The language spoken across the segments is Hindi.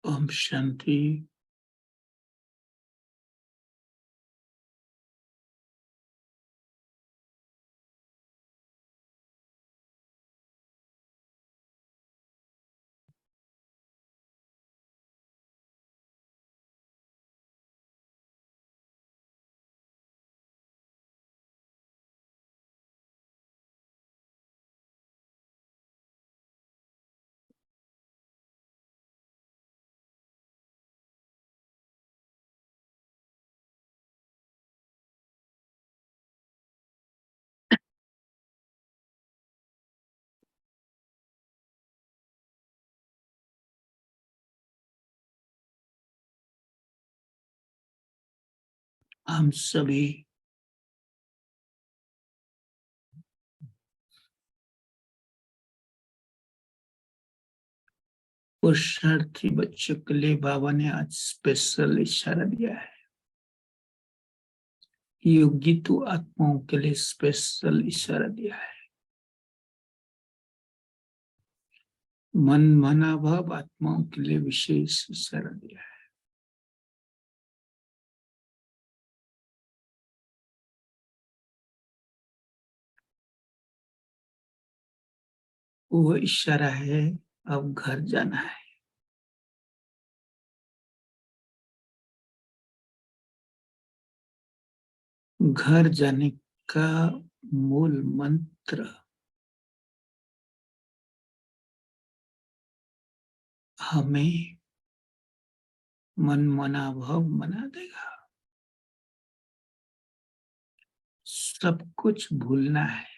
ओम शांति। हम सभी पुरुषार्थी बच्चों के लिए बाबा ने आज स्पेशल इशारा दिया है। योगी तो आत्माओं के लिए स्पेशल इशारा दिया है। मन मना भाव आत्माओं के लिए विशेष इशारा दिया है। वो इशारा है, अब घर जाना है। घर जाने का मूल मंत्र हमें मन मना भाव बना देगा। सब कुछ भूलना है।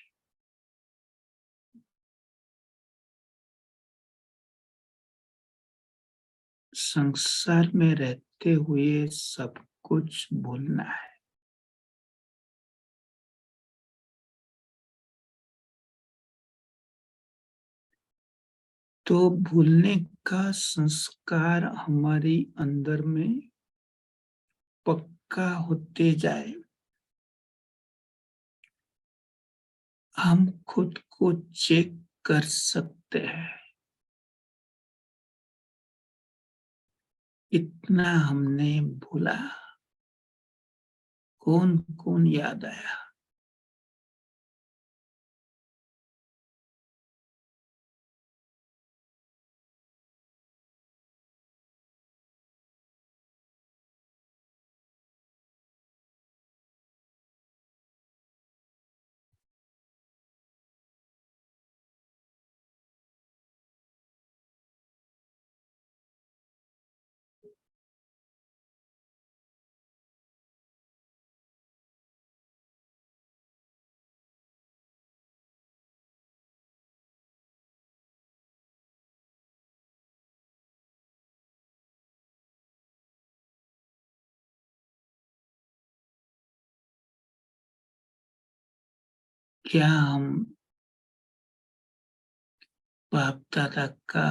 संसार में रहते हुए सब कुछ भूलना है। तो भूलने का संस्कार हमारी अंदर में पक्का होते जाए। हम खुद को चेक कर सकते हैं। इतना हमने भूला, कौन कौन याद आया। क्या हम बाप दादा का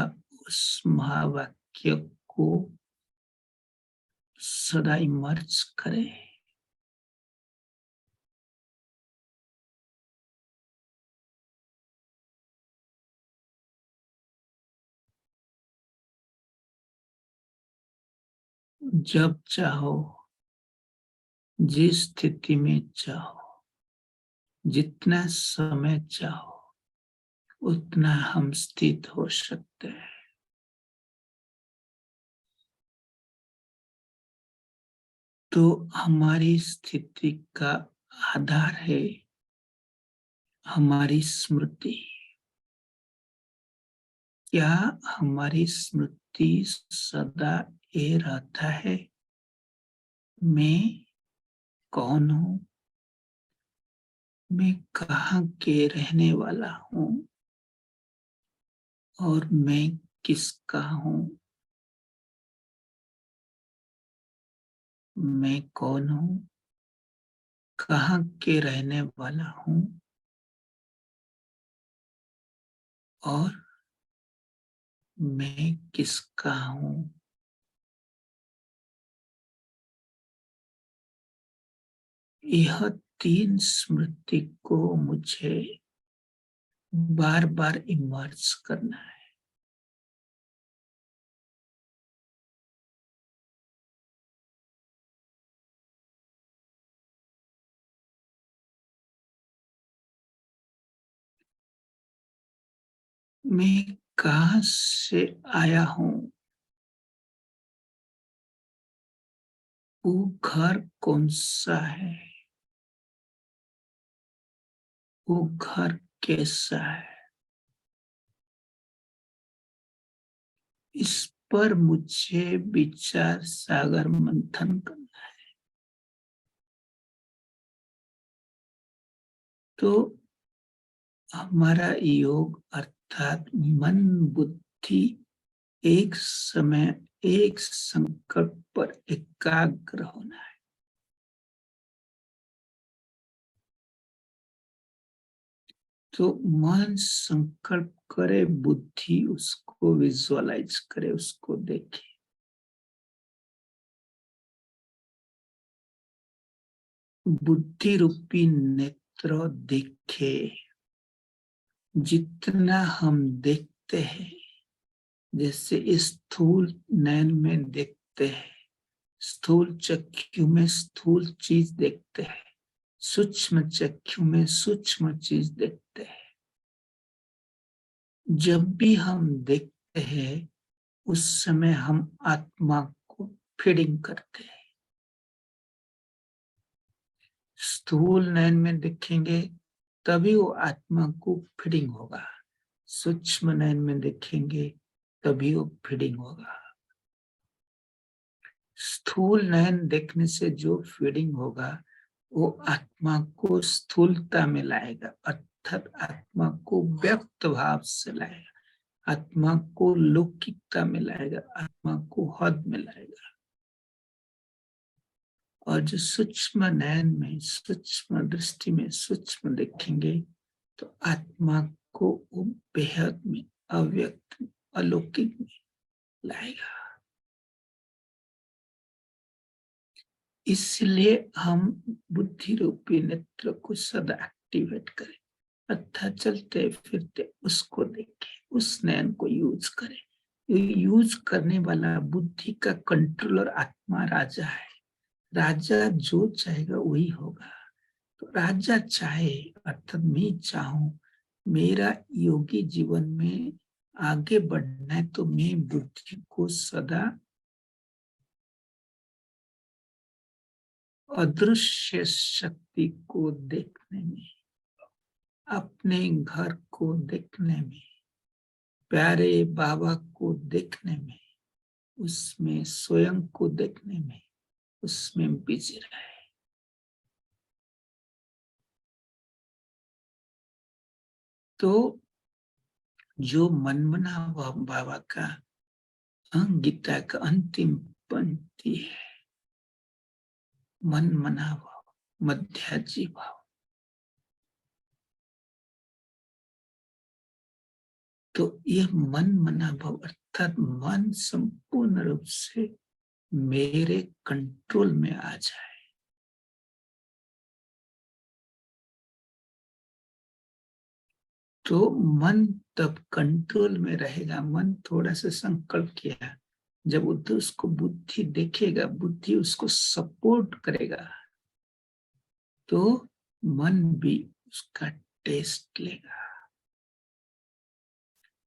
उस महावाक्य को सदा इमर्ज करें? जब चाहो, जिस स्थिति में चाहो, जितना समय चाहो, उतना हम स्थित हो सकते हैं। तो हमारी स्थिति का आधार है हमारी स्मृति। क्या हमारी स्मृति सदा ये रहता है, मैं कौन हूं, मैं कहाँ के रहने वाला हूं और मैं किसका हूं, मैं कौन हूं, कहाँ के रहने वाला हूं और मैं किसका हूं। यह तीन स्मृति को मुझे बार बार इमर्ज करना है। मैं कहाँ से आया हूँ, वो घर कौन सा है, वो घर कैसा है, इस पर मुझे विचार सागर मंथन करना है। तो हमारा योग अर्थात मन बुद्धि एक समय एक संकल्प पर एकाग्र होना है। तो मन संकल्प करे, बुद्धि उसको विजुअलाइज करे, उसको देखे। बुद्धि रूपी नेत्र देखे। जितना हम देखते हैं, जैसे स्थूल नयन में देखते हैं, स्थूल चक्षु में स्थूल चीज देखते हैं, सूक्ष्म चक्षु में सूक्ष्म चीज देखते हैं। जब भी हम देखते हैं, उस समय हम आत्मा को फीडिंग करते हैं। स्थूल नयन में देखेंगे तभी वो आत्मा को फीडिंग होगा, सूक्ष्म नयन में देखेंगे तभी वो फीडिंग होगा। स्थूल नयन देखने से जो फीडिंग होगा वो आत्मा को स्थूलता में लाएगा, अर्थात आत्मा को व्यक्त भाव से लाएगा, आत्मा को लौकिकता में लाएगा, आत्मा को हद में लाएगा। और जो सूक्ष्म नयन में सूक्ष्म दृष्टि में सूक्ष्म देखेंगे तो आत्मा को वो बेहद में अव्यक्त अलौकिक में लाएगा। इसलिए हम बुद्धि रूपी नेत्र को सदा एक्टिवेट करें, अर्थात चलते फिरते उसको देखें, उस नयन को यूज करें। यूज करने वाला बुद्धि का कंट्रोलर आत्मा राजा है। राजा जो चाहेगा वही होगा। तो राजा चाहे अर्थात मैं चाहूं मेरा योगी जीवन में आगे बढ़ना है, तो मैं बुद्धि को सदा अदृश्य शक्ति को देखने में, अपने घर को देखने में, प्यारे बाबा को देखने में, उसमें स्वयं को देखने में, उसमें बिजी रहे। तो जो मनमना बाबा का गीता का अंतिम पंक्ति है, मन मना भाव मध्याजी भाव। तो यह मन मना भाव अर्थात मन संपूर्ण रूप से मेरे कंट्रोल में आ जाए। तो मन तब कंट्रोल में रहेगा। मन थोड़ा सा संकल्प किया, जब उधर उसको बुद्धि देखेगा, बुद्धि उसको सपोर्ट करेगा, तो मन भी उसका टेस्ट लेगा।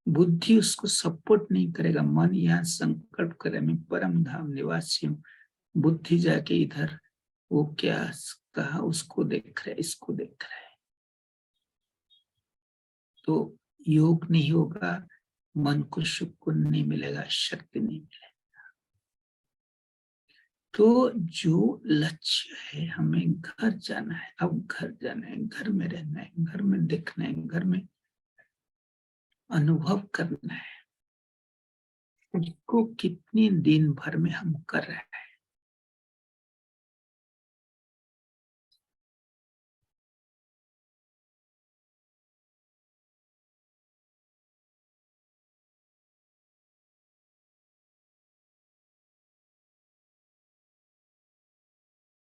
बुद्धि उसको सपोर्ट नहीं करेगा, मन यहाँ संकल्प करे मैं परम धाम निवासी हूँ, बुद्धि जाके इधर वो क्या कहा उसको देख रहे, इसको देख रहे, तो योग नहीं होगा, मन को सुकून नहीं मिलेगा, शक्ति नहीं मिलेगा। तो जो लक्ष्य है, हमें घर जाना है, अब घर जाना है, घर में रहना है, घर में देखना है, घर में अनुभव करना है, उसको कितनी दिन भर में हम कर रहे हैं।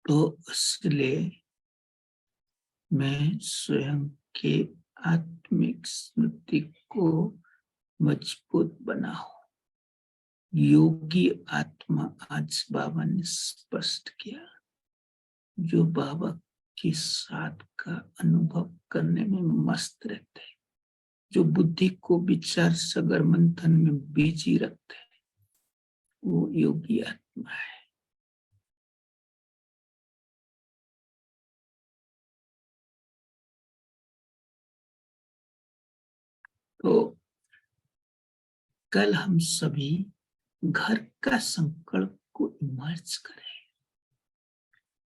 तो इसलिए मैं स्वयं के आत्मिक स्मृति को मजबूत बनाऊं। योगी आत्मा आज बाबा ने स्पष्ट किया, जो बाबा के साथ का अनुभव करने में मस्त रहते हैं, जो बुद्धि को विचार सागर मंथन में बिजी रखते हैं, वो योगी आत्मा है। तो कल हम सभी घर का संकल्प को इमर्ज करें,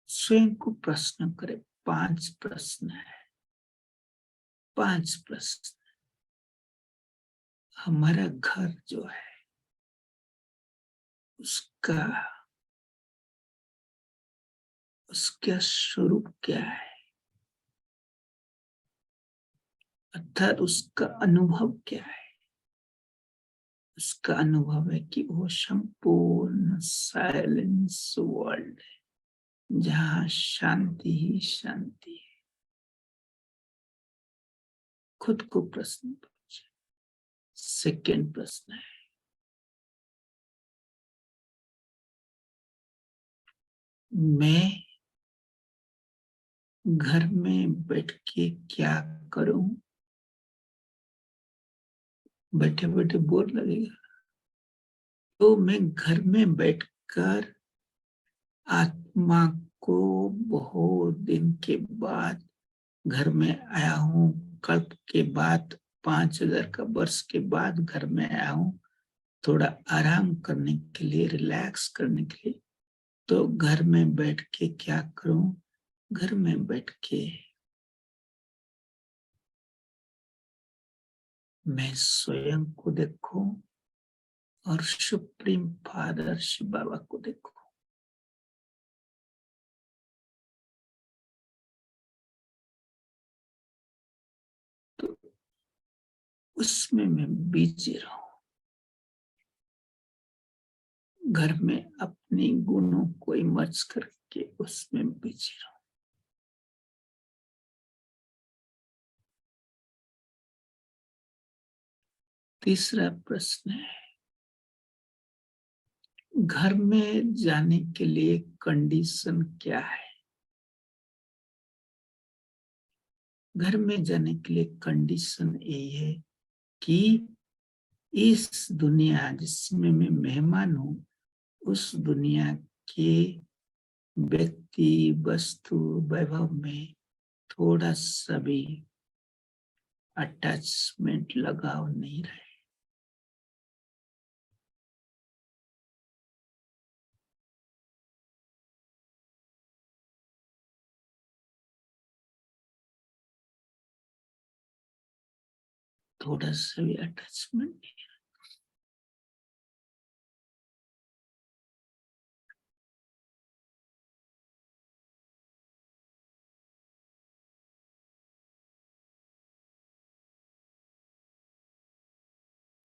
स्वयं को प्रश्न करें। 5 प्रश्न है, 5 प्रश्न। हमारा घर जो है उसका उसका स्वरूप क्या है, अर्थात उसका अनुभव क्या है। उसका अनुभव है कि वो संपूर्ण साइलेंस वर्ल्ड है, जहां शांति ही शांति है। खुद को प्रश्न पूछे। सेकंड प्रश्न है, मैं घर में बैठ के क्या करूं? बैठे बैठे बोर लगेगा, तो मैं घर में बैठकर आत्मा को बहुत दिन के बाद घर में आया हूं, कल्प के बाद 5000 का वर्ष के बाद घर में आया हूं, थोड़ा आराम करने के लिए, रिलैक्स करने के लिए। तो घर में बैठ के क्या करूं? घर में बैठ के मैं स्वयं को देखूं और सुप्रीम फादर शिव बाबा को देखूं। तो उसमें मैं बिजी रहूं, घर में अपने गुणों को इमर्ज करके उसमें बिजी रहूं। तीसरा प्रश्न है, घर में जाने के लिए कंडीशन क्या है? घर में जाने के लिए कंडीशन यही है कि इस दुनिया जिसमें मैं मेहमान हूं, उस दुनिया के व्यक्ति, वस्तु, वैभव में थोड़ा सा भी अटैचमेंट, लगाव नहीं रहे। थोड़ा सा भी अटैचमेंट नहीं।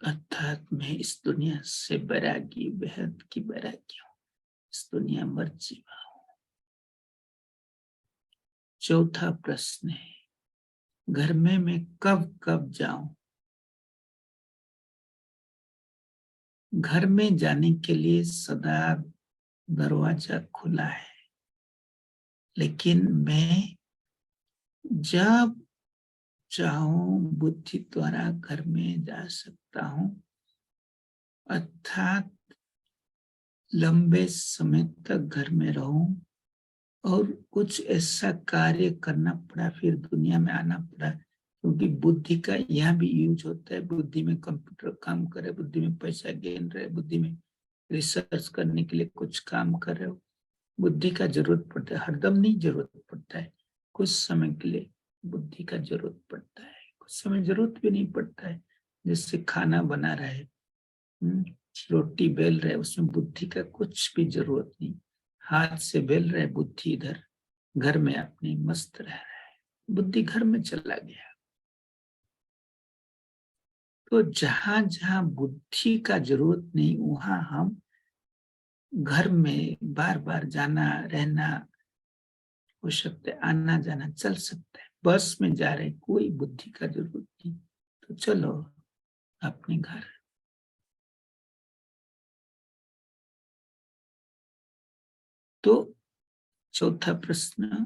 अर्थात मैं इस दुनिया से बैरागी, बेहद की बैरागी हूं, इस दुनिया मर जीवा हूं। चौथा प्रश्न है, घर में मैं कब कब जाऊं? घर में जाने के लिए सदा दरवाजा खुला है, लेकिन मैं जब चाहूं बुद्धि द्वारा घर में जा सकता हूं। अर्थात लंबे समय तक घर में रहूं और कुछ ऐसा कार्य करना पड़ा, फिर दुनिया में आना पड़ा, क्योंकि बुद्धि का यहाँ भी यूज होता है। बुद्धि में कंप्यूटर काम करे, बुद्धि में पैसा गेन रहे, बुद्धि में रिसर्च करने के लिए कुछ काम कर रहे हो, बुद्धि का जरूरत पड़ता है। हरदम नहीं जरूरत पड़ता है, कुछ समय के लिए बुद्धि का जरूरत पड़ता है, कुछ समय जरूरत भी नहीं पड़ता है। जैसे खाना बना रहा है, रोटी बेल रहे, उसमें बुद्धि का कुछ भी जरूरत नहीं। हाथ से बेल रहे, बुद्धि इधर घर में अपनी मस्त रह रहा है, बुद्धि घर में चला गया। तो जहां जहां बुद्धि का जरूरत नहीं, वहां हम घर में बार बार जाना रहना हो सकता है, आना जाना चल सकता है। बस में जा रहे, कोई बुद्धि का जरूरत नहीं, तो चलो अपने घर। तो चौथा प्रश्न,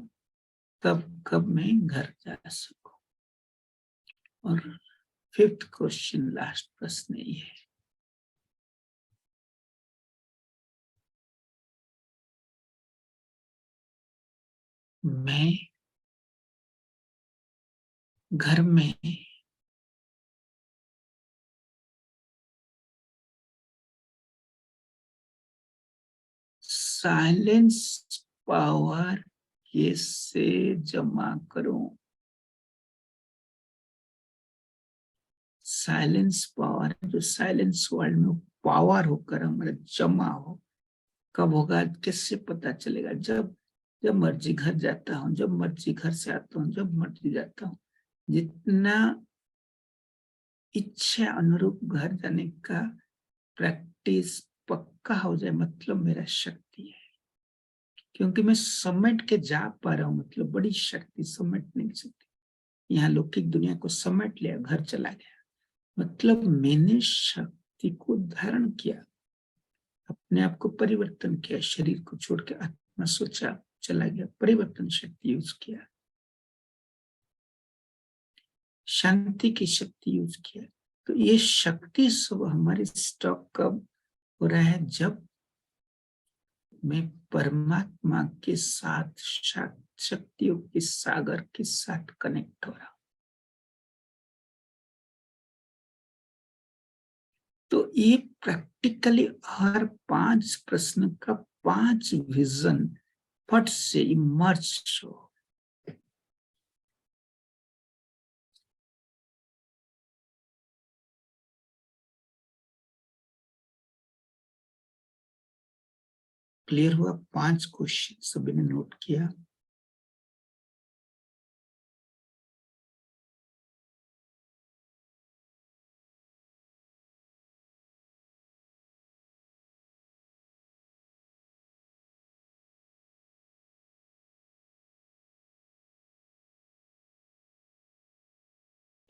कब कब मैं घर जा सकूं? और 5th क्वेश्चन, लास्ट प्रश्न ये है। मैं घर में साइलेंस पावर कैसे जमा करूं? साइलेंस पावर, जो साइलेंस वर्ल्ड में पावर होकर हमारे जमा हो, कब होगा, कैसे पता चलेगा? जब जब मर्जी घर जाता हूँ, जब मर्जी घर से आता हूँ, जब मर्जी जाता हूँ। जितना इच्छा अनुरूप घर जाने का प्रैक्टिस पक्का हो जाए, मतलब मेरा शक्ति है। क्योंकि मैं समेट के जा पा रहा हूँ, मतलब बड़ी शक्ति समेट नहीं सकती। यहाँ लौकिक दुनिया को समेट लिया, घर चला गया, मतलब मैंने शक्ति को धारण किया, अपने आप को परिवर्तन किया, शरीर को छोड़ के आत्मा सोचा चला गया, परिवर्तन शक्ति यूज किया, शांति की शक्ति यूज किया। तो ये शक्ति सब हमारी स्टॉक कब हो रहा है? जब मैं परमात्मा के साथ शक्तियों के सागर के साथ कनेक्ट हो रहा हूं। तो ये प्रैक्टिकली हर 5 प्रश्न का 5 विजन फट से इमर्ज हो। क्लियर हुआ? 5 क्वेश्चन सभी ने नोट किया?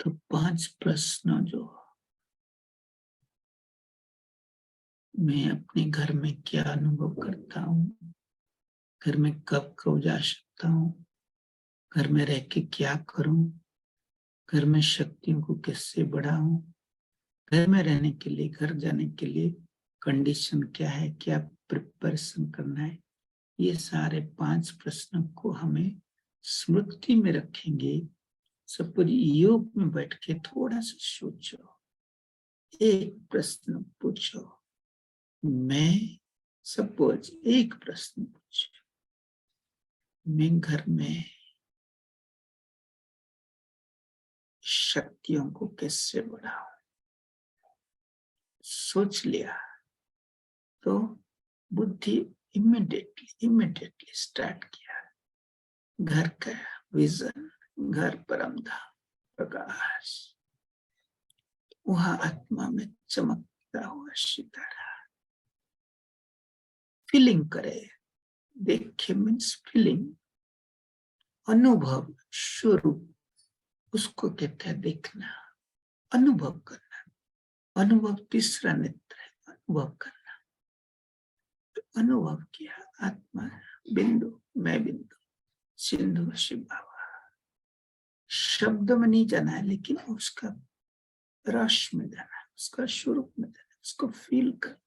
तो 5 प्रश्न जो मैं अपने घर में क्या अनुभव करता हूँ, घर में कब कब जा सकता हूँ, घर में रह के क्या करूं, घर में शक्तियों को कैसे बढ़ाऊं, घर में रहने के लिए, घर जाने के लिए कंडीशन क्या है, क्या प्रिपरेशन करना है, ये सारे 5 प्रश्नों को हमें स्मृति में रखेंगे। सपोज योग में बैठ के थोड़ा सा सोचो, एक प्रश्न पूछो। मैं सपोज एक प्रश्न पूछो, मैं घर में शक्तियों को कैसे बढ़ाऊं? सोच लिया तो बुद्धि इमिडिएटली स्टार्ट किया। घर का विजन, घर परम धाम प्रकाश, वहां आत्मा में चमकता हुआ सितारा। फीलिंग करे, देखे मीन्स फीलिंग, अनुभव स्वरूप, उसको कहते हैं देखना, अनुभव करना। अनुभव तीसरा नेत्र है, अनुभव करना। तो अनुभव किया, आत्मा बिंदु, मैं बिंदु, सिंधु शिव बाबा। शब्द में नहीं जाना है, लेकिन उसका रस में जाना है, उसका स्वरूप में जाना है, उसको फील करना है।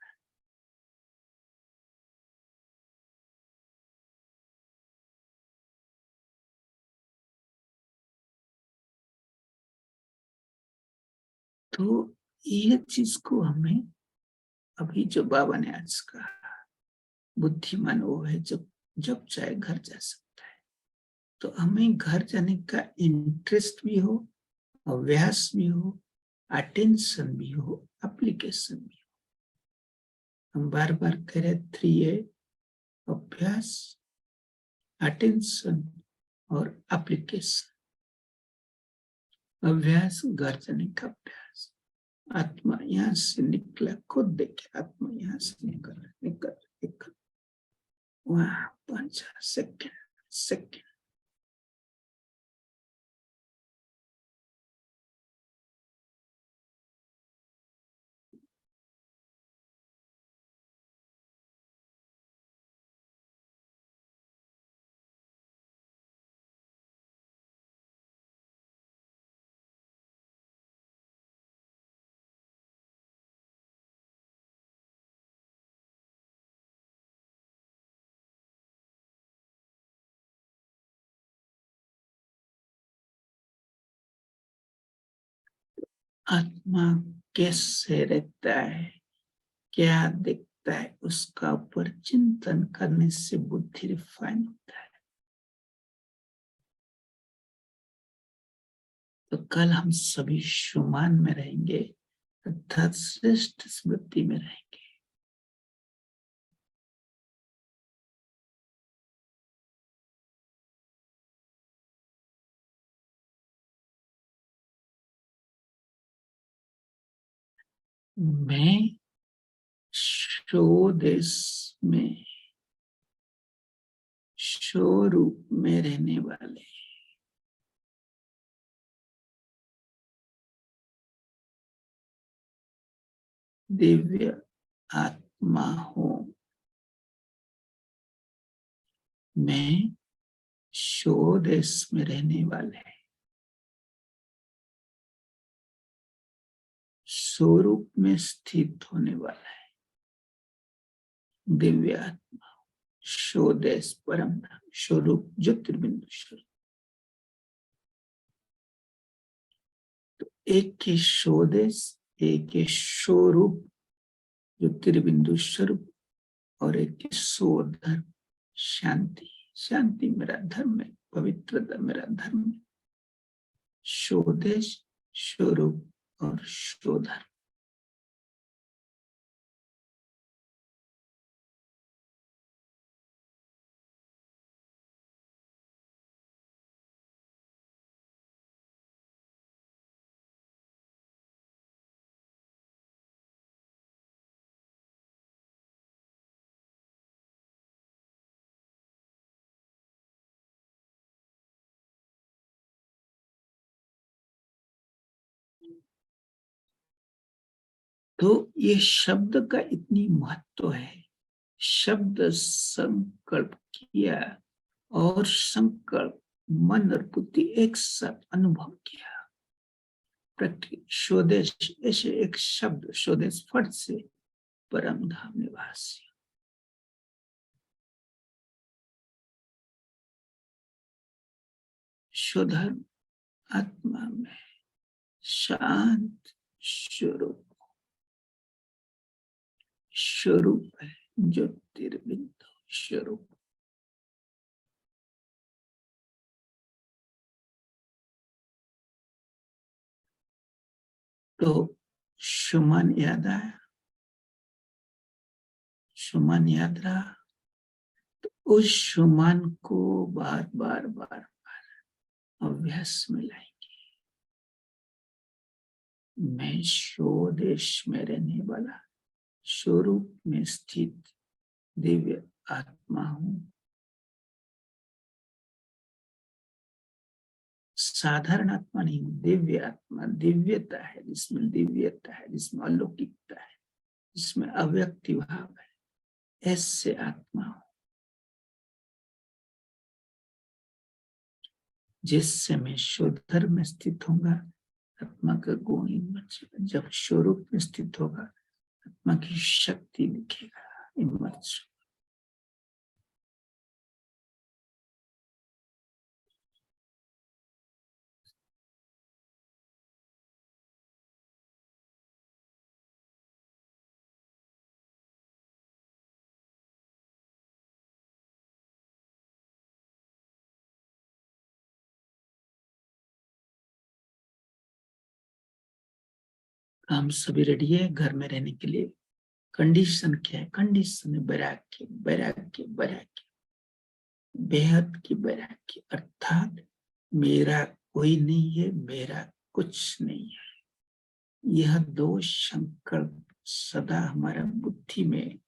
तो ये चीज को हमें, अभी जो बाबा ने आज कहा, बुद्धिमान वो है जब जब चाहे घर जा सकता है। तो हमें घर जाने का इंटरेस्ट भी हो, अभ्यास भी हो, अटेंशन भी हो, एप्लीकेशन भी हो। हम बार बार कह रहे 3A, अभ्यास, अटेंशन और एप्लीकेशन। अभ्यास, घर जाने का अभ्यास। आत्मा यहाँ से निकला, खुद देखे आत्मा यहाँ से निकल वहां 5 सेकंड आत्मा कैसे रहता है, क्या दिखता है, उसका ऊपर चिंतन करने से बुद्धि रिफाइन होता है। तो कल हम सभी शुमान में रहेंगे, अर्थात श्रेष्ठ स्मृति में रहेंगे। मैं शोदेश में, स्वरूप में रहने वाले दिव्य आत्मा हूं। मैं स्वदेश में रहने वाले स्वरूप में स्थित होने वाला है दिव्य आत्मा, स्वदेश परम धाम, स्वरूप ज्योतिर्बिंदु स्वरूप। तो एक के स्वदेश, एक के स्वरूप ज्योतिर्बिंदु स्वरूप, और एक के स्वधर्म शांति। शांति मेरा धर्म है, पवित्रता मेरा धर्म है। स्वदेश, स्वरूप और स्वधर्म। तो ये शब्द का इतनी महत्व है। शब्द संकल्प किया और संकल्प मन और बुद्धि एक साथ अनुभव किया। स्वदेश, ऐसे एक शब्द स्वदेश, फट से परम धाम निवासी। स्वधर्म आत्मा में शांत स्वरूप, स्वरूप है ज्योतिर्बिंदु स्वरूप। तो सुमन याद आया, सुमन याद रहा, तो उस सुमन को बार बार बार बार अभ्यास में लाएंगे। मैं स्वदेश में रहने वाला स्वरूप में स्थित दिव्य आत्मा हूं। साधारण आत्मा नहीं हूं, दिव्य आत्मा। दिव्यता है जिसमें, दिव्यता है जिसमें अलौकिकता है, जिसमें अव्यक्ति भाव है, ऐसे आत्मा हूं। जिससे मैं शुद्ध में स्थित होगा, आत्मा का गुण ही बचेगा। जब स्वरूप में स्थित होगा, आत्मा की शक्ति दिखेगा। हम सभी रेडी है घर में रहने के लिए। कंडीशन क्या है? कंडीशन है वैराग्य, वैराग्य, वैराग्य, बेहद की वैराग्य। अर्थात मेरा कोई नहीं है, मेरा कुछ नहीं है। यह दो संकल्प सदा हमारा बुद्धि में,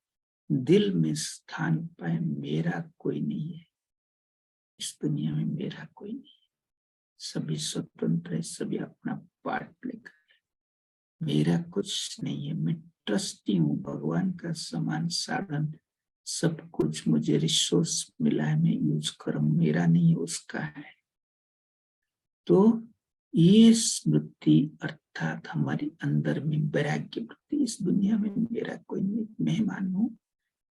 दिल में स्थान पाए। मेरा कोई नहीं है, इस दुनिया में मेरा कोई नहीं है। सभी स्वतंत्र है, सभी अपना पार्ट प्ले कर। मेरा कुछ नहीं है, मैं ट्रस्टी हूँ, भगवान का समान साधन। सब कुछ मुझे रिसोर्स मिला है, मैं यूज करूं। मेरा नहीं है, उसका है। तो ये स्मृति अर्थात हमारी अंदर में वैराग्य वृत्ति, इस दुनिया में मेरा कोई नहीं, मेहमान हूं,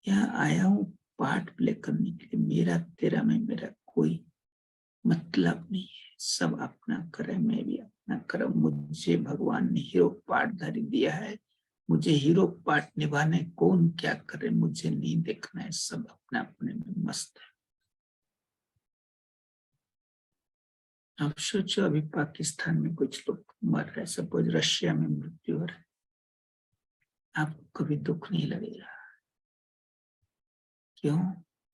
यहाँ आया हूं पार्ट प्ले करने के लिए। मेरा तेरा में मेरा कोई मतलब नहीं है। सब अपना करे, मैं भी अपना न करो। मुझे भगवान ने हीरो पार्ट धरी दिया है, मुझे हीरो पार्ट निभाने कौन क्या करे मुझे नहीं देखना है, सब अपने अपने में मस्त है। आप सोचो अभी पाकिस्तान में कुछ लोग मर रहे, सपोज रशिया में मृत्यु हो रहा है, आपको कभी दुख नहीं लगेगा? क्यों?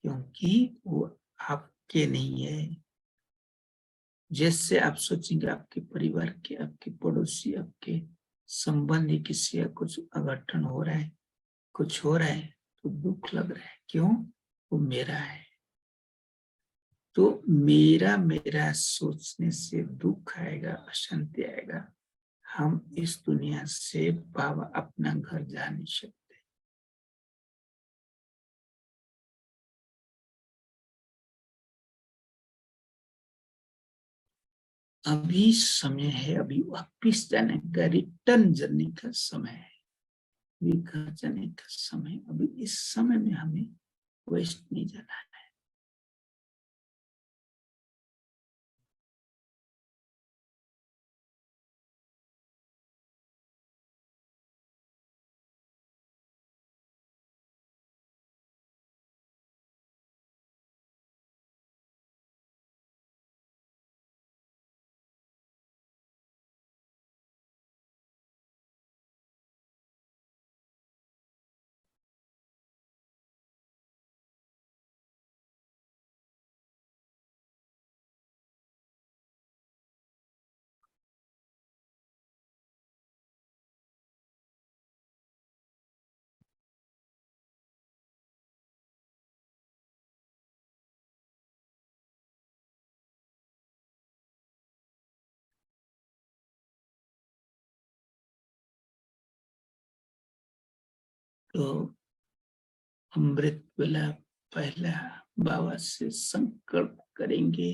क्योंकि वो आपके नहीं है। जैसे आप सोचेंगे आपके परिवार के, आपके पड़ोसी, आपके संबंधी किसी का कुछ अघटन हो रहा है, कुछ हो रहा है तो दुख लग रहा है। क्यों? वो मेरा है। तो मेरा मेरा सोचने से दुख आएगा, अशांति आएगा। हम इस दुनिया से बाबा अपना घर जा नहीं सकते। अभी समय है, अभी वापिस जाने का, रिटर्न जर्नी का समय है, अभी घर जाने का समय। अभी इस समय में हमें वेस्ट नहीं जाना है। तो अमृत वेला पहला बाबा से संकल्प करेंगे,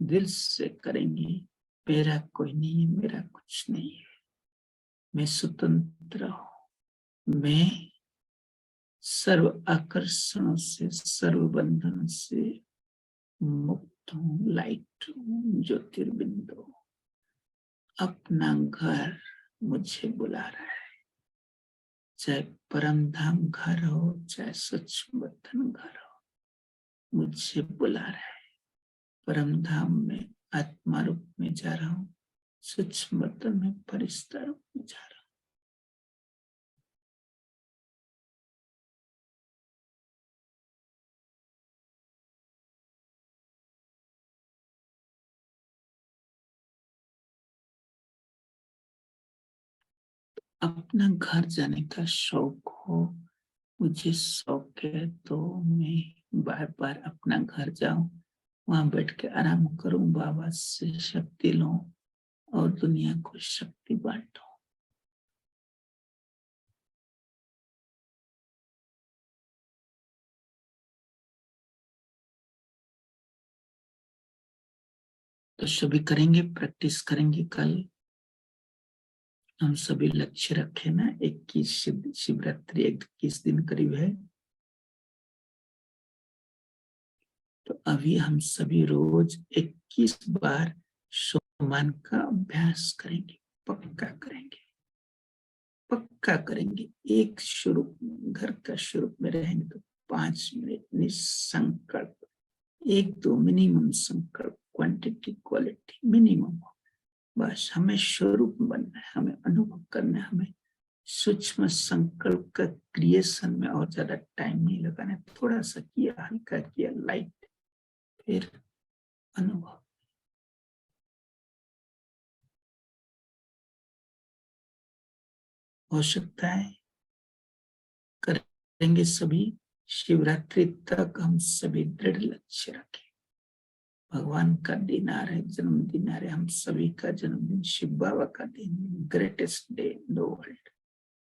दिल से करेंगे, मेरा कोई नहीं है, मेरा कुछ नहीं है, मैं स्वतंत्र हूं, मैं सर्व आकर्षणों से, सर्व बंधन से मुक्त हूँ, लाइट हूँ, ज्योतिर्बिंदु हूँ। अपना घर मुझे बुला रहा है, चाहे परम धाम घर हो, चाहे सच बर्तन घर हो, मुझे बुला रहा है। परम धाम में आत्मा रूप में जा रहा हूँ, सूक्ष्म बर्तन में फरिश्ता रूप में जा रहा हूँ। अपना घर जाने का शौक हो, मुझे शौक है तो मैं बार बार अपना घर जाऊं, वहां बैठ के आराम करूं, बाबा से शक्ति लूं और दुनिया को शक्ति बांटूं। तो सभी करेंगे, प्रैक्टिस करेंगे। कल हम सभी लक्ष्य रखे ना, 21 शिवरात्रि 21 दिन करीब है, तो अभी हम सभी रोज 21 बार सोमान का अभ्यास करेंगे, पक्का करेंगे, पक्का करेंगे। एक शुरू घर का शुरू में रहेंगे तो 5 मिनट निसंकल्प, 1-2 मिनिमम संकल्प, क्वांटिटी क्वालिटी मिनिमम। बस हमें स्वरूप बनना है, हमें अनुभव करना है, हमें सूक्ष्म संकल्प का क्रिएशन में और ज्यादा टाइम नहीं लगाना है। थोड़ा सा किया, हल्का किया, लाइट, फिर अनुभव। हो सकता है करेंगे सभी। शिवरात्रि तक हम सभी दृढ़ लक्ष्य रखें। भगवान का दिन आ रहा है, जन्मदिन आ रहा है, हम सभी का जन्मदिन, शिव बाबा का दिन, greatest day in the world,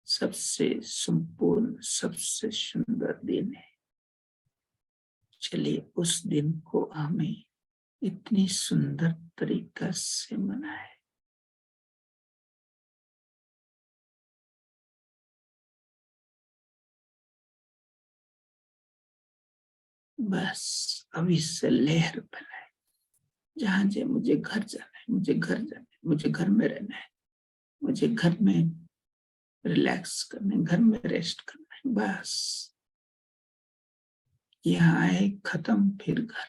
सबसे संपूर्ण, सबसे सुंदर दिन है। चलिए उस दिन को हमें इतनी सुंदर तरीका से मनाए। बस अभी से लहर फैलाए, जहां जे मुझे घर जाना है, मुझे घर जाना है, मुझे घर में रहना है, मुझे घर में रिलैक्स करना है, घर में रेस्ट करना है, बस। यहाँ आए, खत्म, फिर घर।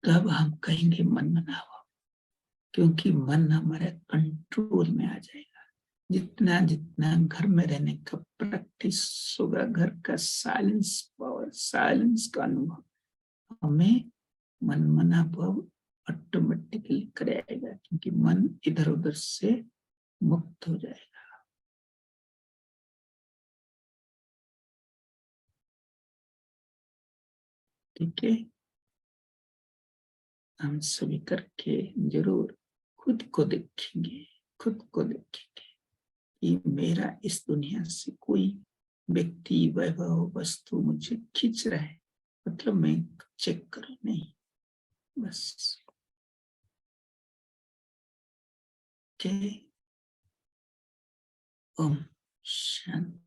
तब हम कहेंगे मन मनाओ, क्योंकि मन हमारे कंट्रोल में आ जाएगा। जितना जितना घर में रहने का प्रैक्टिस होगा, घर का साइलेंस पावर, साइलेंस का अनुभव हमें मनमना भाव ऑटोमेटिकली कराएगा, क्योंकि मन इधर उधर से मुक्त हो जाएगा। ठीक है, हम सभी करके जरूर खुद को देखेंगे, खुद को देखेंगे कि मेरा इस दुनिया से कोई व्यक्ति, वैभव, वस्तु मुझे खींच रहा है, मतलब मैं चेक करूं नहीं, बस। ओम शांति।